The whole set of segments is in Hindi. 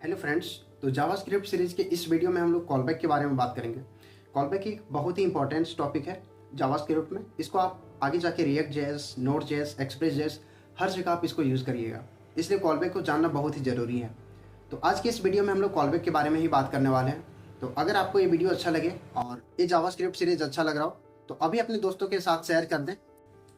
Hello friends. तो जावास्क्रिप्ट सीरीज के इस वीडियो में हम लोग कॉलबैक के बारे में बात करेंगे। कॉलबैक एक बहुत ही इंपॉर्टेंट टॉपिक है जावास्क्रिप्ट में। इसको आप आगे जाके React JS, Node JS, Express JS हर जगह आप इसको यूज़ करिएगा, इसलिए कॉलबैक को जानना बहुत ही ज़रूरी है। तो आज के इस वीडियो में हम लोग कॉलबैक के बारे में ही बात करने वाले हैं। तो अगर आपको ये वीडियो अच्छा लगे और ये जावास्क्रिप्ट सीरीज अच्छा लग रहा हो तो अभी अपने दोस्तों के साथ शेयर कर दें,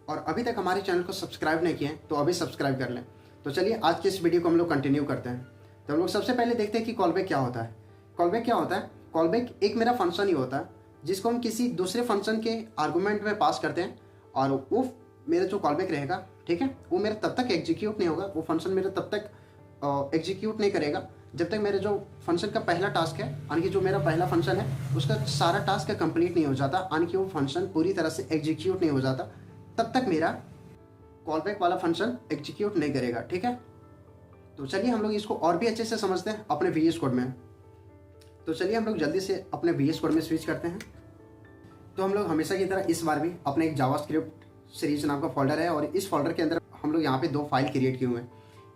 और अभी तक हमारे चैनल को सब्सक्राइब नहीं किए हैं तो अभी सब्सक्राइब कर लें। तो चलिए आज के इस वीडियो को हम लोग कंटिन्यू करते हैं। तो हम लोग सबसे पहले देखते हैं कि कॉलबैक क्या होता है। कॉलबैक क्या होता है? कॉलबैक एक मेरा फंक्शन ही होता है जिसको हम किसी दूसरे फंक्शन के आर्गूमेंट में पास करते हैं, और वो मेरा जो कॉलबैक रहेगा, ठीक है, वो मेरा तब तक एग्जीक्यूट नहीं होगा, वो फंक्शन मेरा तब तक एग्जीक्यूट नहीं करेगा जब तक मेरे जो फंक्शन का पहला टास्क है, यानी कि जो मेरा पहला फंक्शन है उसका सारा टास्क कंप्लीट नहीं हो जाता, यानी कि वो फंक्शन पूरी तरह से एग्जीक्यूट नहीं हो जाता, तब तक मेरा कॉलबैक वाला फंक्शन एग्जीक्यूट नहीं करेगा। ठीक है, तो चलिए हम लोग इसको और भी अच्छे से समझते हैं अपने VS कोड में। तो चलिए हम लोग जल्दी से अपने VS कोड में स्विच करते हैं। तो हम लोग हमेशा की तरह इस बार भी अपने एक जावास्क्रिप्ट सीरीज नाम का फोल्डर है, और इस फोल्डर के अंदर हम लोग यहाँ पे दो फाइल क्रिएट किए हुए हैं।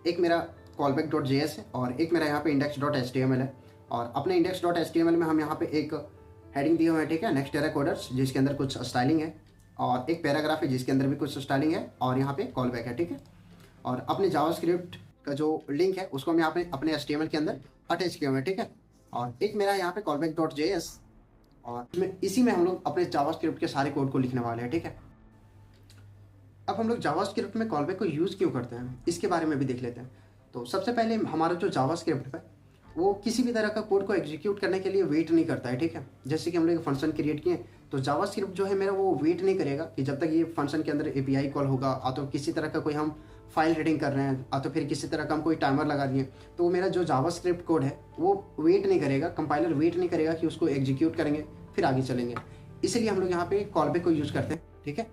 एक मेरा callback.js है और एक मेरा यहाँ पे index.html है। और अपने index.html में हम यहाँ पे एक हेडिंग दिए हुए हैं, ठीक है, नेक्स्ट टेरा कोडर्स, जिसके अंदर कुछ स्टाइलिंग है, और एक पैराग्राफ है जिसके अंदर भी कुछ स्टाइलिंग है, और यहाँ पे कॉलबैक है। ठीक है, और अपने जावास्क्रिप्ट का जो लिंक है उसको हम यहाँ पे अपने HTML के अंदर अटैच किए हुए हैं। ठीक है, और एक मेरा यहाँ पे callback.js, और इसी में हम लोग अपने जावास्क्रिप्ट के सारे कोड को लिखने वाले हैं। ठीक है, अब हम लोग जावास्क्रिप्ट में कॉलबैक को यूज़ क्यों करते हैं इसके बारे में भी देख लेते हैं। तो सबसे पहले हमारा जो जावास्क्रिप्ट है वो किसी भी तरह का कोड को एग्जीक्यूट करने के लिए वेट नहीं करता है। ठीक है, जैसे कि हम लोग फंक्शन क्रिएट किए तो जावास्क्रिप्ट जो है मेरा वो वेट नहीं करेगा कि जब तक ये फंक्शन के अंदर API कॉल होगा, तो किसी तरह का कोई हम फाइल रीडिंग कर रहे हैं, तो फिर किसी तरह का हम कोई टाइमर लगा दिए, तो वो मेरा जो जावास्क्रिप्ट कोड है वो वेट नहीं करेगा, कंपाइलर वेट नहीं करेगा कि उसको एग्जीक्यूट करेंगे फिर आगे चलेंगे। इसलिए हम लोग यहाँ पे कॉलबैक को यूज़ करते हैं। ठीक है,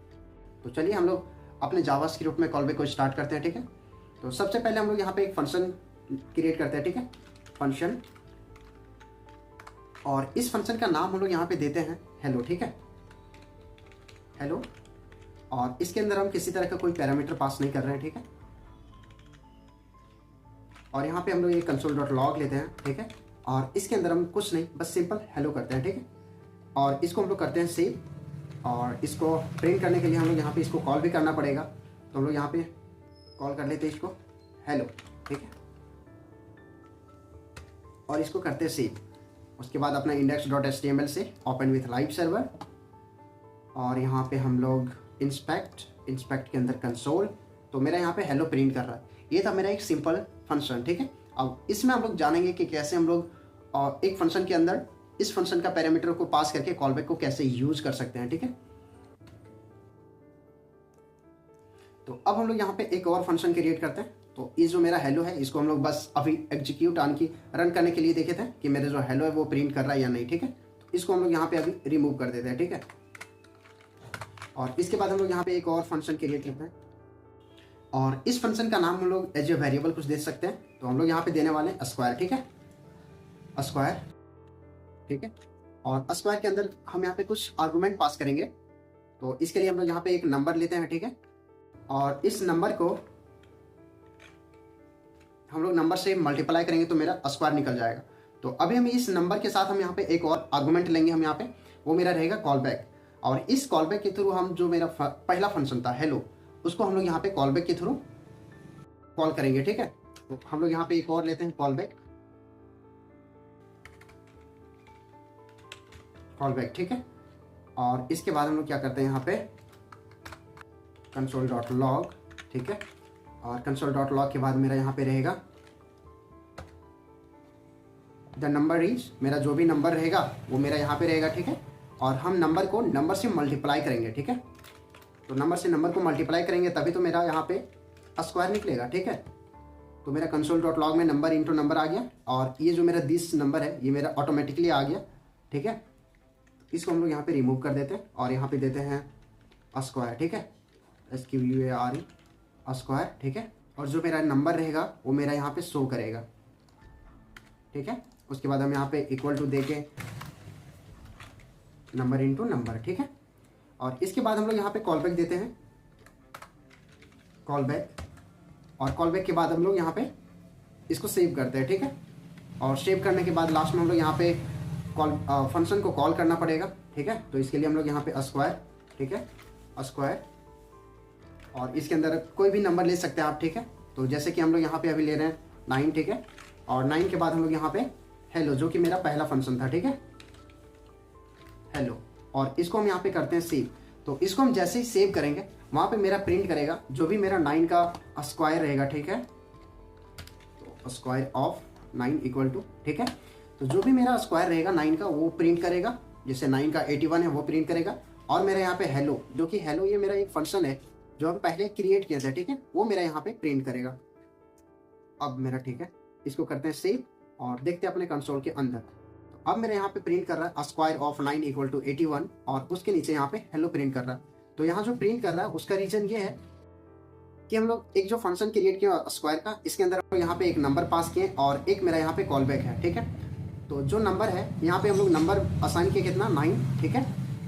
तो चलिए हम लोग अपने जावास्क्रिप्ट में कॉलबैक को स्टार्ट करते हैं। ठीक है, तो सबसे पहले हम लोग यहाँ पे एक फंक्शन क्रिएट करते हैं। ठीक है, फंक्शन, और इस फंक्शन का नाम हम लोग यहाँ पे देते हैं हेलो। ठीक है, हेलो, और इसके अंदर हम किसी तरह का कोई पैरामीटर पास नहीं कर रहे हैं। ठीक है, और यहाँ पे हम लोग ये console.log लेते हैं। ठीक है, और इसके अंदर हम कुछ नहीं, बस सिंपल हेलो करते हैं। ठीक है, और इसको हम लोग करते हैं सेव, और इसको प्रिंट करने के लिए हम लोग यहाँ पे इसको कॉल भी करना पड़ेगा, तो हम लोग यहाँ पे कॉल कर लेते हैं इसको हेलो। ठीक है, और इसको करते हैं सेव। उसके बाद अपना index.html से ओपन विथ लाइव सर्वर, और यहाँ पे हम लोग इंस्पेक्ट के अंदर कंसोल, तो मेरा यहाँ पे हेलो प्रिंट कर रहा है। ये था मेरा एक सिंपल फंक्शन। ठीक है, अब इसमें हम लोग जानेंगे कि कैसे हम लोग एक फंक्शन के अंदर इस फंक्शन का पैरामीटर को पास करके कॉलबैक को कैसे यूज कर सकते हैं। ठीक है, तो अब हम लोग यहाँ पे एक और फंक्शन क्रिएट करते हैं। तो ये जो मेरा हेलो है इसको हम लोग बस अभी एग्जीक्यूट आन की रन करने के लिए देखे थे कि मेरा जो हेलो है वो प्रिंट कर रहा है या नहीं। ठीक है, तो इसको हम लोग यहाँ पे अभी रिमूव कर देते हैं। ठीक है, और इसके बाद हम लोग यहाँ पे एक और फंक्शन क्रिएट करते हैं, और इस फंक्शन का नाम हम लोग एज ए वेरिएबल कुछ दे सकते हैं। तो हम लोग यहाँ पे देने वाले हैं स्क्वायर। ठीक है, स्क्वायर। ठीक है, और स्क्वायर के अंदर हम यहाँ पे कुछ आर्गूमेंट पास करेंगे। तो इसके लिए हम लोग यहाँ पे एक नंबर लेते हैं। ठीक है, और इस नंबर को हम लोग नंबर से मल्टीप्लाई करेंगे तो मेरा स्क्वायर निकल जाएगा। तो अभी हम इस नंबर के साथ हम यहाँ पे एक और आर्गूमेंट लेंगे, हम यहाँ पे वो मेरा रहेगा कॉलबैक, और इस कॉलबैक के थ्रू हम जो मेरा पहला फंक्शन था हेलो उसको हम लोग यहाँ पे कॉलबैक के थ्रू कॉल करेंगे। ठीक है, तो हम लोग यहाँ पे एक और लेते हैं कॉलबैक। ठीक है, और इसके बाद हम लोग क्या करते हैं यहाँ पे console.log। ठीक है, और console.log के बाद मेरा यहाँ पे रहेगा द नंबर इज, मेरा जो भी नंबर रहेगा वो मेरा यहाँ पे रहेगा। ठीक है, और हम नंबर को नंबर से मल्टीप्लाई करेंगे। ठीक है, तो नंबर से नंबर को मल्टीप्लाई करेंगे तभी तो मेरा यहाँ पे स्क्वायर निकलेगा। ठीक है, तो मेरा console.log में नंबर इंटू नंबर आ गया, और ये जो मेरा दिस नंबर है ये मेरा ऑटोमेटिकली आ गया। ठीक है, इसको हम लोग यहाँ पे रिमूव कर देते हैं और यहाँ पे देते हैं स्क्वायर। ठीक है, SQUARE स्क्वायर। ठीक है, और जो मेरा नंबर रहेगा वो मेरा यहाँ पे शो करेगा। ठीक है, उसके बाद हम यहाँ पे इक्वल टू देके नंबर इंटू नंबर। ठीक है, और इसके बाद हम लोग यहाँ पे कॉलबैक देते हैं कॉलबैक, और कॉलबैक के बाद हम लोग यहाँ पे इसको सेव करते हैं। ठीक है, और सेव करने के बाद लास्ट में हम लोग यहाँ पे कॉल फंक्शन को कॉल करना पड़ेगा, ठीक है। तो इसके लिए हम लोग यहाँ पे स्क्वायर, ठीक है, स्क्वायर, और इसके अंदर कोई भी नंबर ले सकते हैं आप, ठीक है। तो जैसे कि हम लोग यहाँ पे अभी ले रहे हैं 9, ठीक है, और 9 के बाद हम लोग यहाँ पे हेलो, जो कि मेरा पहला फंक्शन था, ठीक है, हेलो, और इसको हम यहाँ पे करते हैं सेव। तो इसको हम जैसे ही सेव करेंगे वहाँ पे मेरा प्रिंट करेगा जो भी मेरा 9 का स्क्वायर रहेगा, ठीक है। तो स्क्वायर ऑफ 9 इक्वल टू, ठीक है, तो जो भी मेरा स्क्वायर रहेगा 9 का वो प्रिंट करेगा। जैसे 9 का 81 है वो प्रिंट करेगा। और मेरा यहाँ पे हेलो, जो कि हेलो ये मेरा एक फंक्शन है जो हम पहले क्रिएट किया था, ठीक है, वो मेरा यहाँ पे प्रिंट करेगा अब मेरा, ठीक है। इसको करते हैं सेव और देखते हैं अपने कंसोल के अंदर। तो अब मेरे यहाँ पे प्रिंट कर रहा है स्क्वायर ऑफ 9 इक्वल टू 81 और उसके नीचे यहाँ पे हेलो प्रिंट कर रहा है। तो यहाँ जो प्रिंट कर रहा है उसका रीजन ये है कि हम लोग एक जो फंक्शन क्रिएट किया स्क्वायर का, इसके अंदर यहाँ पे एक नंबर पास किए और एक मेरा यहाँ पे कॉल बैक है, ठीक है। तो जो नंबर है यहाँ पे हम लोग नंबर असाइन किए कितना 9, ठीक है,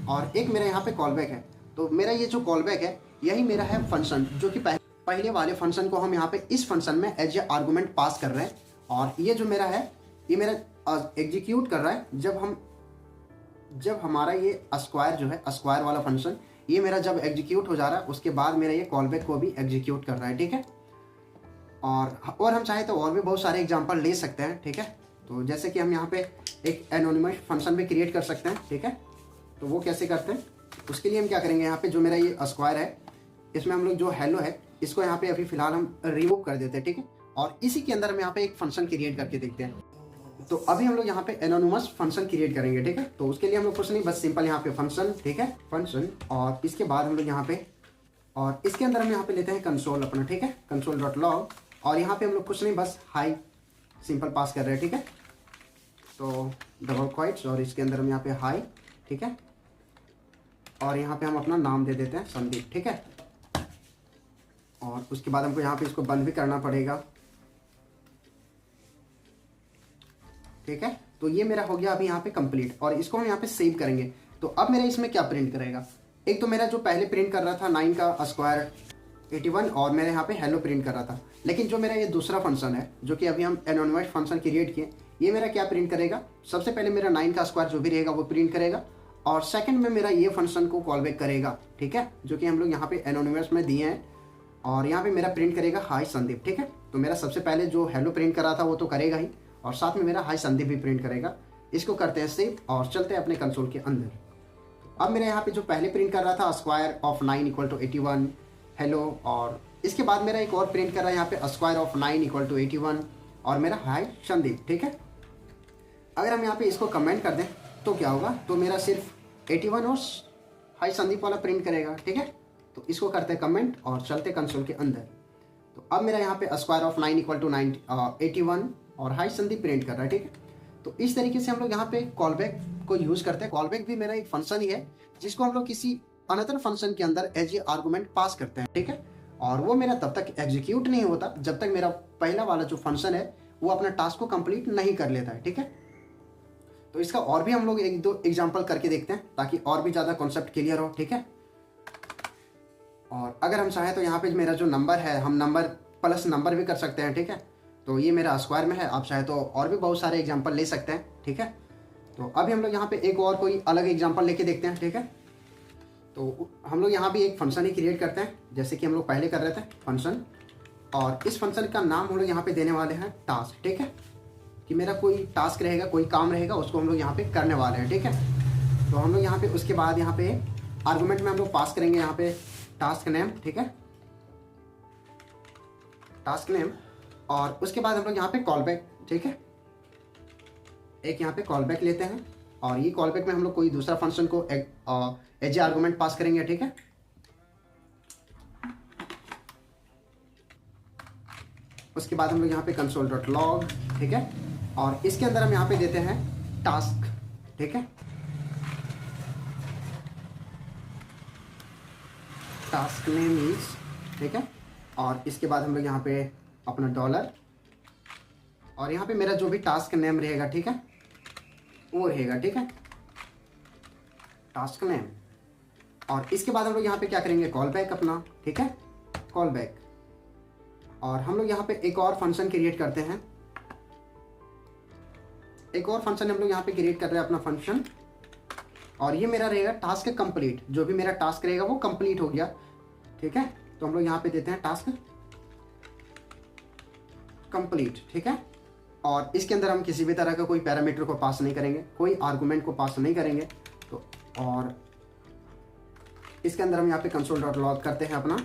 और एक मेरा यहाँ पे कॉल बैक है। तो मेरा ये जो कॉल बैक है यही मेरा है फंक्शन, जो कि पहले वाले फंक्शन को हम यहाँ पे इस फंक्शन में एज ए आर्गूमेंट पास कर रहे हैं। और ये जो मेरा है ये मेरा एग्जीक्यूट कर रहा है जब हमारा ये स्क्वायर जो है स्क्वायर वाला फंक्शन ये मेरा जब एग्जीक्यूट हो जा रहा है उसके बाद मेरा ये कॉल बैक को भी एग्जीक्यूट कर रहा है, ठीक है। और हम चाहे तो और भी बहुत सारे एग्जांपल ले सकते हैं, ठीक है। तो जैसे कि हम यहाँ पे एक एनोनिमस फंक्शन भी क्रिएट कर सकते हैं, ठीक है। तो वो कैसे करते हैं, उसके लिए हम क्या करेंगे, यहाँ पे जो मेरा ये स्क्वायर है इसमें हम लोग जो हेलो है इसको यहाँ पे अभी फिलहाल हम रिमूव कर देते हैं, ठीक है। और इसी के अंदर हम यहाँ पे एक फंक्शन क्रिएट करके देखते हैं। तो अभी हम लोग यहाँ पे एनोनिमस फंक्शन क्रिएट करेंगे, ठीक है। तो उसके लिए हम लोग कुछ नहीं, बस सिंपल यहाँ पे फंक्शन, ठीक है, फंक्शन, और इसके बाद हम लोग यहाँ पे और इसके अंदर हम यहाँ पे लेते हैं कंसोल अपना, ठीक है, कंसोल डॉट लॉग, और यहाँ पे हम लोग कुछ नहीं बस हाई सिंपल पास कर रहे हैं, ठीक है। तो डबल क्वाइट्स और इसके अंदर हम यहाँ पे हाई, ठीक है, और यहाँ पे हम अपना नाम दे देते हैं संदीप, ठीक है। और उसके बाद हमको यहाँ पे इसको बंद भी करना पड़ेगा, ठीक है। तो ये मेरा हो गया अभी यहाँ पे कंप्लीट, और इसको हम यहाँ पे सेव करेंगे। तो अब मेरा इसमें क्या प्रिंट करेगा, एक तो मेरा जो पहले प्रिंट कर रहा था 9 का स्क्वायर 81 और मेरे यहाँ पे हेलो प्रिंट कर रहा था, लेकिन जो मेरा ये दूसरा फंक्शन है जो कि अभी हम एनोनिमस फंक्शन क्रिएट किए, ये मेरा क्या प्रिंट करेगा, सबसे पहले मेरा 9 का स्क्वायर जो भी रहेगा वो प्रिंट करेगा, और सेकंड में मेरा ये फंक्शन को कॉल बैक करेगा, ठीक है, जो कि हम लोग यहाँ पे एनोनिमस में दिए हैं। और यहाँ पे मेरा प्रिंट करेगा हाई संदीप, ठीक है। तो मेरा सबसे पहले जो हेलो प्रिंट कर रहा था वो तो करेगा ही, और साथ में मेरा हाई संदीप भी प्रिंट करेगा। इसको करते हैं सेव और चलते हैं अपने कंसोल के अंदर। अब मेरे यहाँ पे जो पहले प्रिंट कर रहा था square of 9 equal to 81 hello, और इसके बाद मेरा एक और प्रिंट कर रहा है यहाँ पे स्क्वायर ऑफ 9 इक्वल टू 81 और मेरा हाई संदीप, ठीक है। अगर हम यहाँ पे इसको कमेंट कर दें तो क्या होगा, तो मेरा सिर्फ 81 और हाई संदीप वाला प्रिंट करेगा, ठीक है। तो इसको करते हैं कमेंट और चलते कंसोल के अंदर। तो अब मेरा यहाँ पे स्क्वायर ऑफ 9 इक्वल टू 81 और हाई संदीप प्रिंट कर रहा है, ठीक है। तो इस तरीके से हम लोग यहाँ पे कॉल बैक को यूज़ करते हैं। कॉल बैक भी मेरा एक फंक्शन ही है जिसको हम लोग किसी अनदर फंक्शन के अंदर एज ए आर्गूमेंट पास करते हैं, ठीक है। और वो मेरा तब तक एग्जीक्यूट नहीं होता जब तक मेरा पहला वाला जो फंक्शन है वो अपना टास्क को कंप्लीट नहीं कर लेता है, ठीक है। तो इसका और भी हम लोग एक दो एग्जाम्पल करके देखते हैं ताकि और भी ज़्यादा कॉन्सेप्ट क्लियर हो, ठीक है। और अगर हम चाहें तो यहाँ पे मेरा जो नंबर है हम नंबर प्लस नंबर भी कर सकते हैं, ठीक है। तो ये मेरा स्क्वायर में है, आप चाहे तो और भी बहुत सारे एग्जांपल ले सकते हैं, ठीक है। तो अभी हम लोग यहाँ पे एक और कोई अलग एग्जांपल लेके देखते हैं, ठीक है। तो हम लोग यहाँ भी एक फंक्शन ही क्रिएट करते हैं जैसे कि हम लोग पहले कर रहे थे फंक्शन, और इस फंक्शन का नाम हम लोग यहाँ पे देने वाले हैं टास्क, ठीक है। कि मेरा कोई टास्क रहेगा, कोई काम रहेगा, उसको हम लोग यहाँ पे करने वाले हैं, ठीक है। तो हम लोग यहाँ पे उसके बाद यहाँ पे आर्गूमेंट में हम लोग पास करेंगे यहाँ पे टास्क नेम, ठीक है, टास्क नेम, और उसके बाद हम लोग यहाँ पे कॉल बैक, ठीक है, एक यहाँ पे कॉल बैक लेते हैं, और ये कॉल बैक में हम लोग कोई दूसरा फंक्शन को एज ए आर्गूमेंट पास करेंगे, ठीक है। उसके बाद हम लोग यहाँ पे कंसोल डॉट लॉग, ठीक है, और इसके अंदर हम यहाँ पे देते हैं टास्क, ठीक है, टास्क नेम इज, ठीक है, और इसके बाद हम लोग यहाँ पे अपना डॉलर, और यहाँ पे मेरा जो भी टास्क नेम रहेगा, ठीक है, वो रहेगा, ठीक है, टास्क नेम। और इसके बाद हम लोग यहाँ पे क्या करेंगे, कॉल बैक अपना, ठीक है, कॉल बैक। और हम लोग यहाँ पे एक और फंक्शन क्रिएट करते हैं एक और फंक्शन हम लोग यहाँ पे क्रिएट कर रहे हैं अपना फंक्शन, और ये मेरा रहेगा टास्क कंप्लीट। जो भी मेरा टास्क रहेगा वो कंप्लीट हो गया, ठीक है। तो हम लोग यहाँ पे देते हैं टास्क कंप्लीट, ठीक है। और इसके अंदर हम किसी भी तरह का कोई पैरामीटर को पास नहीं करेंगे, कोई आर्गुमेंट को पास नहीं करेंगे। तो और इसके अंदर हम यहाँ पे कंसोल डॉट लॉग करते हैं अपना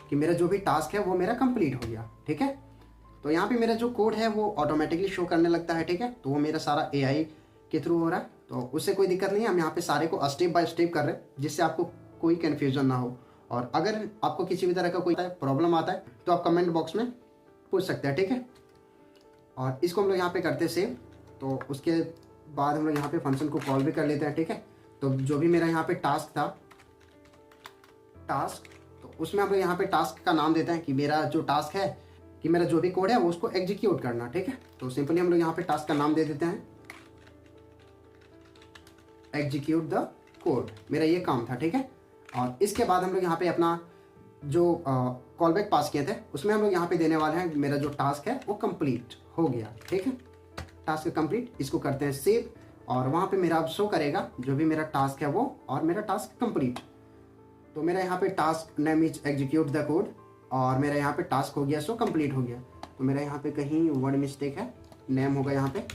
कि मेरा जो भी टास्क है वो मेरा कंप्लीट हो गया, ठीक है। तो यहाँ पे मेरा जो कोड है वो ऑटोमेटिकली शो करने लगता है, ठीक है। तो वो मेरा सारा एआई के थ्रू हो रहा है, तो उससे कोई दिक्कत नहीं है। हम यहाँ पे सारे को स्टेप बाय स्टेप कर रहे हैं जिससे आपको कोई कन्फ्यूजन ना हो। और अगर आपको किसी भी तरह का कोई प्रॉब्लम आता है तो आप कमेंट बॉक्स में पूछ सकते हैं, ठीक है। और इसको हम लोग यहाँ पे करते सेव। तो उसके बाद हम लोग यहाँ पे फंक्शन को कॉल भी कर लेते हैं, ठीक है। तो जो भी मेरा यहाँ पे टास्क था, टास्क, तो उसमें हम लोग यहाँ पे टास्क का नाम देते हैं कि मेरा जो टास्क है, कि मेरा जो भी कोड है वो उसको एग्जीक्यूट करना, ठीक है। तो सिंपली हम लोग यहाँ पे टास्क का नाम दे देते हैं एग्जीक्यूट द कोड। मेरा ये काम था, ठीक है। और इसके बाद हम लोग यहाँ पे अपना जो कॉल बैक पास किए थे उसमें हम लोग यहाँ पे देने वाले हैं मेरा जो टास्क है वो कंप्लीट हो गया, ठीक है। टास्क कंप्लीट, इसको करते हैं सेव, और वहाँ पे मेरा अब शो करेगा जो भी मेरा टास्क है वो, और मेरा टास्क कंप्लीट। तो मेरा यहाँ पे task name is execute the code, और मेरा यहाँ पे टास्क हो गया सो कंप्लीट हो गया। तो मेरा यहाँ पे कहीं वर्ड मिस्टेक है, नेम होगा यहाँ पे,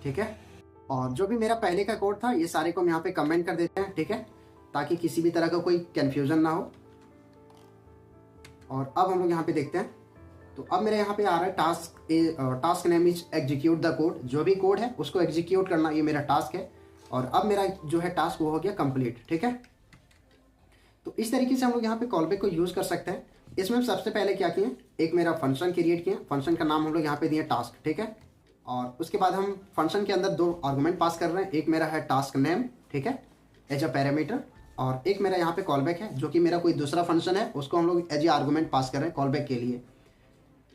ठीक है। और जो भी मेरा पहले का कोड था ये सारे को हम यहाँ पे कमेंट कर देते हैं, ठीक है, ताकि किसी भी तरह का कोई कन्फ्यूजन ना हो। और अब हम लोग यहाँ पे देखते हैं, तो अब मेरे यहाँ पे आ रहा है task name is execute the code. जो भी कोड है उसको एग्जीक्यूट करना, ये मेरा टास्क है। और अब मेरा जो है टास्क वो हो गया कंप्लीट, ठीक है। तो इस तरीके से हम लोग यहाँ पे कॉल बैक को यूज़ कर सकते हैं। इसमें हम सबसे पहले क्या किए, एक मेरा फंक्शन क्रिएट किया, फंक्शन का नाम हम लोग यहाँ पे दिए टास्क, ठीक है। और उसके बाद हम फंक्शन के अंदर दो आर्गुमेंट पास कर रहे हैं, एक मेरा है टास्क नेम, ठीक है, एज अ पैरामीटर, और एक मेरा यहाँ पे कॉल बैक है जो कि मेरा कोई दूसरा फंक्शन है, उसको हम लोग एज ए आर्गुमेंट पास कर रहे हैं कॉल बैक के लिए।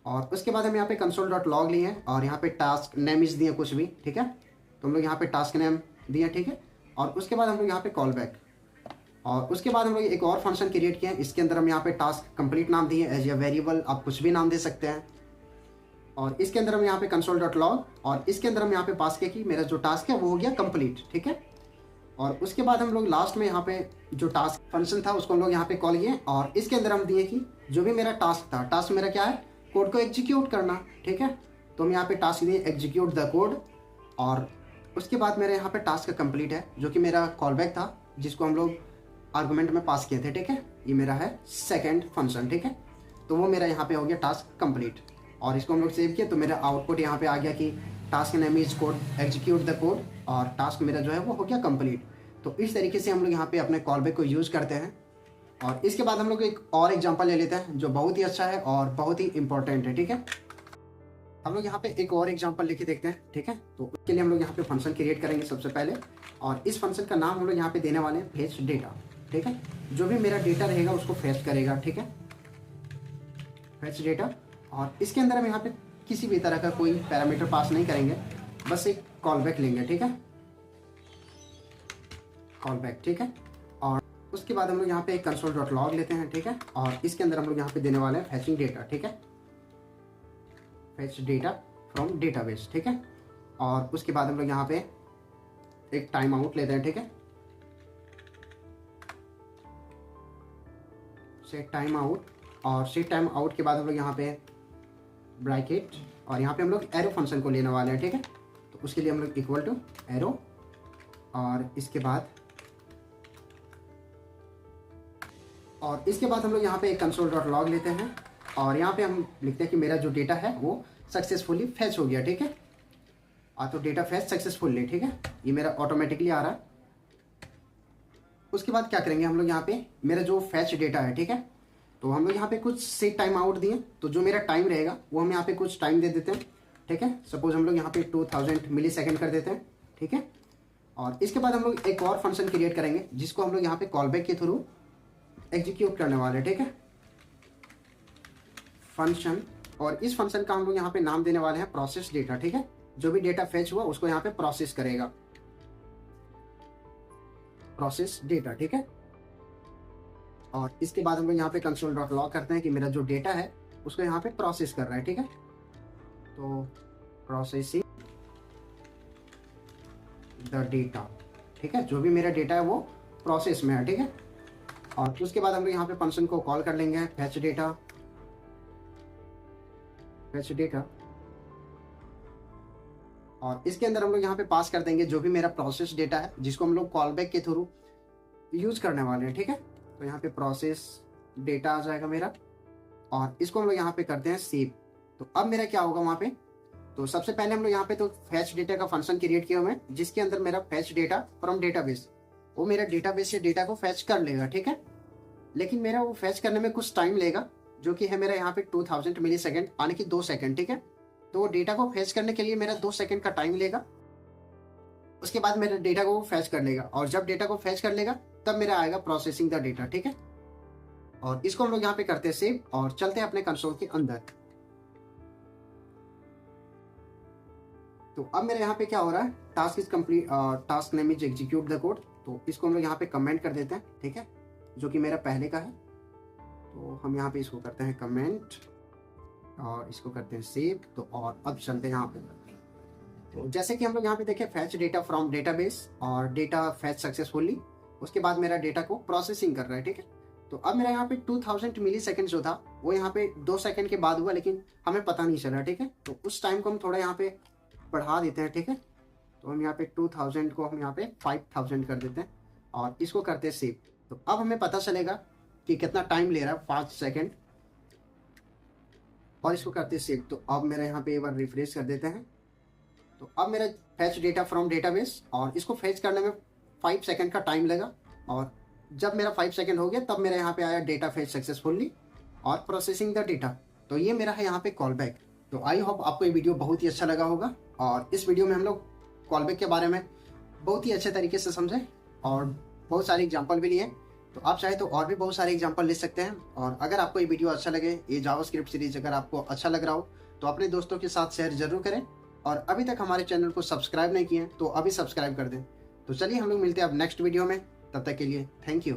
और उसके बाद हम यहाँ पे कंसोल डॉट लॉग लिए हैं, और यहाँ पे टास्क नेम इज दिए कुछ भी, ठीक है। तो हम लोग यहाँ पे टास्क नेम दिए, ठीक है। और उसके बाद हम लोग यहाँ पे कॉल बैक, और उसके बाद हम लोग एक और फंक्शन क्रिएट किया है। इसके अंदर हम यहाँ पे टास्क कंप्लीट नाम दिए एज ए वेरिएबल, आप कुछ भी नाम दे सकते हैं। और इसके अंदर हम यहाँ पे कंसोल डॉट लॉग, और इसके अंदर हम यहाँ पे पास किया कि मेरा जो टास्क है वो हो गया कंप्लीट, ठीक है। और उसके बाद हम लोग लास्ट में यहाँ पे जो टास्क फंक्शन था उसको हम लोग यहाँ पे कॉल किए, और इसके अंदर हम दिए कि जो भी मेरा टास्क था, टास्क मेरा क्या है, कोड को एग्जीक्यूट करना, ठीक है। तो हम यहाँ पे टास्क दिए एग्जीक्यूट द कोड, और उसके बाद मेरे यहाँ पे टास्क कंप्लीट है जो कि मेरा कॉल बैक था जिसको हम लोग आर्गुमेंट में पास किए थे, ठीक है। ये मेरा है सेकंड फंक्शन, ठीक है। तो वो मेरा यहाँ पे हो गया टास्क कंप्लीट, और इसको हम लोग सेव किए। तो मेरा आउटपुट यहाँ पे आ गया कि task name is code execute the code, और टास्क मेरा जो है वो हो गया कंप्लीट। तो इस तरीके से हम लोग यहाँ पे अपने कॉल बैक को यूज़ करते हैं। और इसके बाद हम लोग एक और एग्जांपल ले लेते हैं जो बहुत ही अच्छा है और बहुत ही इंपॉर्टेंट है, ठीक है। हम लोग यहाँ पे एक और एग्जांपल लेके देखते हैं, ठीक है। तो उसके लिए हम लोग यहाँ पे फंक्शन क्रिएट करेंगे सबसे पहले, और इस फंक्शन का नाम हम लोग यहाँ पे देने वाले हैं फेच डेटा, ठीक है। जो भी मेरा डेटा रहेगा उसको फेच करेगा, ठीक है, फेच डेटा। और इसके अंदर हम यहाँ पे किसी भी तरह का कोई पैरामीटर पास नहीं करेंगे, बस एक कॉल बैक लेंगे, ठीक है, कॉल बैक, ठीक है। और उसके बाद हम लोग यहाँ पे एक कंसोल डॉट लॉग लेते हैं, ठीक है। और इसके अंदर हम लोग यहाँ पे देने वाले हैं फैचिंग डेटा, ठीक है, फेच डेटा फ्रॉम डेटाबेस, ठीक है। और उसके बाद हम लोग यहाँ पे एक टाइम आउट लेते हैं, ठीक है, सेट टाइम आउट। और सेट टाइम आउट के बाद हम लोग यहाँ पे ब्रैकेट, और यहाँ पे हम लोग एरो फंक्शन को लेने वाले हैं, ठीक है। तो उसके लिए हम लोग इक्वल टू एरो, और इसके बाद हम लोग यहाँ पे एक कंसोल डॉट लॉग लेते हैं, और यहाँ पे हम लिखते हैं कि मेरा जो डेटा है वो सक्सेसफुली फैच हो गया, ठीक है। तो डेटा फैच सक्सेसफुली, ठीक है, ये मेरा ऑटोमेटिकली आ रहा है। उसके बाद क्या करेंगे हम लोग यहाँ पे, मेरा जो फैच डेटा है, ठीक है, तो हम लोग यहाँ पे कुछ सेट टाइम आउट दिए। तो जो मेरा टाइम रहेगा वो हम यहाँ पे कुछ टाइम दे देते हैं, ठीक है। सपोज हम लोग यहाँ पे 2000 मिली सेकेंड कर देते हैं, ठीक है। और इसके बाद हम लोग एक और फंक्शन क्रिएट करेंगे जिसको हम लोग यहाँ पे कॉल बैक के थ्रू एग्जीक्यूट करने वाले हैं, ठीक है, फंक्शन। और इस फंक्शन का हम लोग यहाँ पे नाम देने वाले हैं प्रोसेस डेटा, ठीक है। जो भी डेटा फेच हुआ उसको यहाँ पे प्रोसेस करेगा, प्रोसेस डेटा, ठीक है। और इसके बाद हम लोग यहाँ पे कंसोल डॉट लॉग करते हैं कि मेरा जो डेटा है उसको यहाँ पे प्रोसेस कर रहा है, ठीक है। तो प्रोसेसिंग द डेटा, ठीक है, जो भी मेरा डेटा है वो प्रोसेस में है, ठीक है। और उसके बाद हम लोग यहाँ पे फंक्शन को कॉल कर लेंगे फेच डेटा, और इसके अंदर हम लोग यहाँ पे पास कर देंगे जो भी मेरा प्रोसेस डेटा है जिसको हम लोग कॉल बैक के थ्रू यूज करने वाले हैं, ठीक है। तो यहाँ पे प्रोसेस डेटा आ जाएगा मेरा, और इसको हम लोग यहाँ पे करते हैं सेव। तो अब मेरा क्या होगा वहाँ पे, तो सबसे पहले हम लोग यहाँ पे तो फैच डेटा का फंक्शन क्रिएट किया हुआ है जिसके अंदर मेरा फैच डेटा फ्रॉम डेटाबेस, वो मेरा डेटाबेस से डेटा को फैच कर लेगा, ठीक है। लेकिन मेरा वो फैच करने में कुछ टाइम लेगा, जो कि है मेरा यहाँ पे 2000 मिली सेकेंड, यानी कि 2 सेकेंड, ठीक है। तो वो डेटा को फैच करने के लिए मेरा 2 सेकेंड का टाइम लेगा। उसके बाद मेरे डेटा को फैच कर लेगा, और जब डेटा को फैच कर लेगा तब मेरा आएगा प्रोसेसिंग द डेटा, ठीक है। और इसको हम लोग यहाँ पे करते हैं सेव, और चलते हैं अपने कंसोल के अंदर। तो अब मेरे यहाँ पे क्या हो रहा है, task is complete, task name is execute the code. तो इसको हम लोग यहाँ पे कमेंट कर देते हैं, ठीक है, जो कि मेरा पहले का है। तो हम यहाँ पे इसको करते हैं कमेंट, और इसको करते हैं सेव। तो और अब चलते हैं यहाँ पे। तो जैसे कि हम लोग यहाँ पे देखें फैच डेटा फ्रॉम डेटाबेस, और डेटा फैच सक्सेसफुली, उसके बाद मेरा डेटा को प्रोसेसिंग कर रहा है, ठीक है। तो अब मेरा यहाँ पे 2000 मिली सेकेंड जो था वो यहाँ पे 2 सेकेंड के बाद हुआ, लेकिन हमें पता नहीं चला, ठीक है। तो उस टाइम को हम थोड़ा यहाँ पे बढ़ा देते हैं, ठीक है। तो हम यहाँ पे 2000 को हम यहाँ पे 5000 कर देते हैं, और इसको करते हैं सेव। तो अब हमें पता चलेगा कि कितना टाइम ले रहा है, 5 सेकेंड, और इसको करते हैं सेव। तो अब मेरा यहाँ पे एक बार रिफ्रेश कर देते हैं। तो अब मेरा फैच डेटा फ्रॉम डेटाबेस, और इसको फैच करने में 5 सेकेंड का टाइम लगा, और जब मेरा 5 सेकेंड हो गया तब मेरा यहाँ पे आया डेटा फैच सक्सेसफुली और प्रोसेसिंग द डेटा। तो ये मेरा है यहाँ पे कॉल बैक। तो आई होप आपको ये वीडियो बहुत ही अच्छा लगा होगा, और इस वीडियो में हम लोग कॉल बैक के बारे में बहुत ही अच्छे तरीके से समझे, और बहुत सारे एग्जाम्पल भी लिए। तो आप चाहे तो और भी बहुत सारे एग्जाम्पल ले सकते हैं। और अगर आपको ये वीडियो अच्छा लगे, ये जावास्क्रिप्ट सीरीज अगर आपको अच्छा लग रहा हो, तो अपने दोस्तों के साथ शेयर जरूर करें, और अभी तक हमारे चैनल को सब्सक्राइब नहीं किए हैं तो अभी सब्सक्राइब कर दें। तो चलिए हम लोग मिलते हैं अब नेक्स्ट वीडियो में, तब तक के लिए थैंक यू।